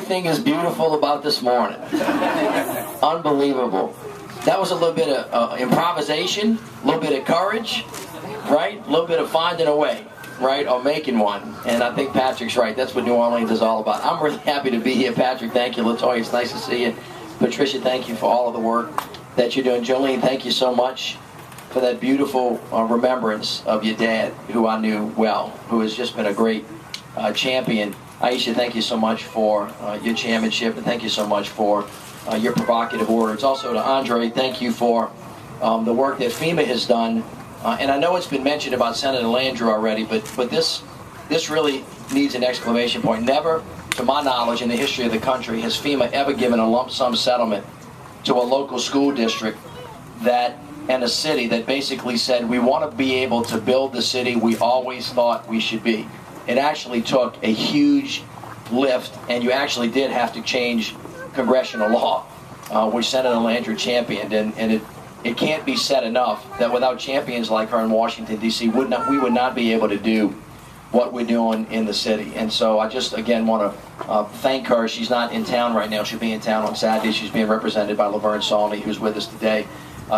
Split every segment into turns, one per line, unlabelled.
everything is beautiful about this morning. Unbelievable. That was a little bit of improvisation, a little bit of courage, right? A little bit of finding a way, right? Or making one. And I think Patrick's right. That's what New Orleans is all about. I'm really happy to be here. Patrick, thank you. LaToya, it's nice to see you. Patricia, thank you for all of the work that you're doing. Jolene, thank you so much for that beautiful remembrance of your dad, who I knew well, who has just been a great champion. Aisha, thank you so much for your chairmanship, and thank you so much for your provocative words. Also to Andre, thank you for the work that FEMA has done. And I know it's been mentioned about Senator Landrieu already, but this really needs an exclamation point. Never, to my knowledge, in the history of the country, has FEMA ever given a lump sum settlement to a local school district and a city that basically said, we want to be able to build the city we always thought we should be. It actually took a huge lift, and you actually did have to change congressional law, which Senator Landrieu championed, and it can't be said enough that without champions like her in Washington, D.C., we would not be able to do what we're doing in the city. And so I just, again, want to thank her. She's not in town right now. She'll be in town on Saturday. She's being represented by Laverne Salney, who's with us today.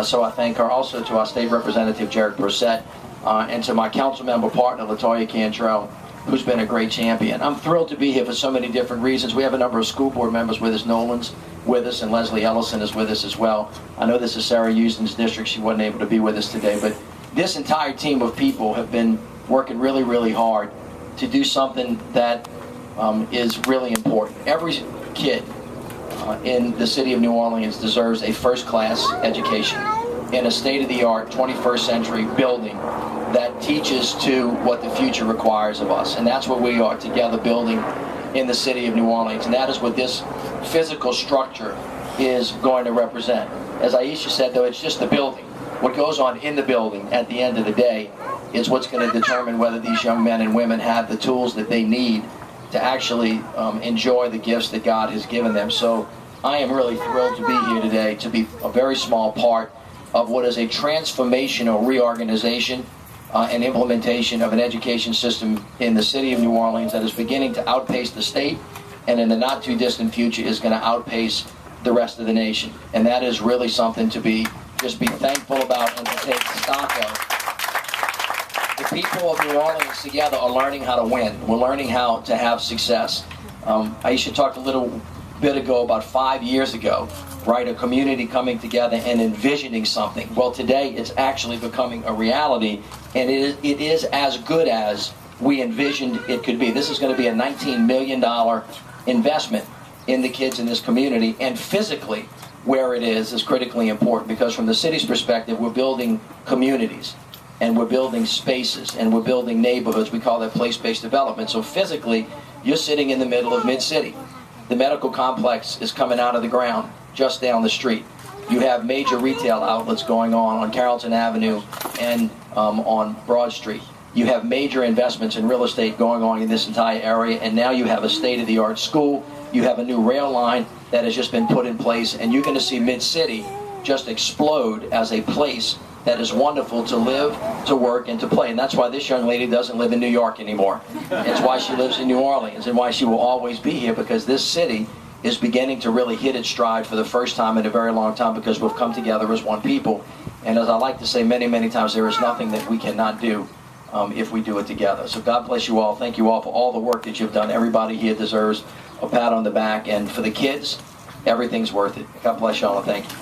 So I thank her. Also to our state representative, Jared Brissett, and to my council member partner, LaToya Cantrell, who's been a great champion. I'm thrilled to be here for so many different reasons. We have a number of school board members with us. Nolan's with us, and Leslie Ellison is with us as well. I know this is Sarah Houston's district. She wasn't able to be with us today, but this entire team of people have been working really, really hard to do something that is really important. Every kid in the city of New Orleans deserves a first-class education in a state-of-the-art 21st century building that teaches to what the future requires of us. And that's what we are together building in the city of New Orleans. And that is what this physical structure is going to represent. As Aisha said, though, it's just the building. What goes on in the building at the end of the day is what's going to determine whether these young men and women have the tools that they need to actually enjoy the gifts that God has given them. So I am really thrilled to be here today, to be a very small part of what is a transformational reorganization and implementation of an education system in the city of New Orleans that is beginning to outpace the state, and in the not too distant future is going to outpace the rest of the nation. And that is really something to just be thankful about and to take stock of. The people of New Orleans together are learning how to win. We're learning how to have success. Aisha talked a little bit ago, about 5 years ago, right, a community coming together and envisioning something. Well, today it's actually becoming a reality, and it is as good as we envisioned it could be. This is going to be a $19 million investment in the kids in this community, and physically where it is critically important, because from the city's perspective, we're building communities, and we're building spaces, and we're building neighborhoods. We call that place-based development. So physically, you're sitting in the middle of mid-city. The medical complex is coming out of the ground just down the street. You have major retail outlets going on Carrollton Avenue and on Broad Street. You have major investments in real estate going on in this entire area, and now you have a state-of-the-art school. You have a new rail line that has just been put in place, and you're going to see Mid-City just explode as a place that is wonderful to live, to work, and to play. And that's why this young lady doesn't live in New York anymore. It's why she lives in New Orleans, and why she will always be here, because this city is beginning to really hit its stride for the first time in a very long time, because we've come together as one people. And as I like to say many, many times, there is nothing that we cannot do if we do it together. So God bless you all. Thank you all for all the work that you've done. Everybody here deserves a pat on the back. And for the kids, everything's worth it. God bless you all, and thank you.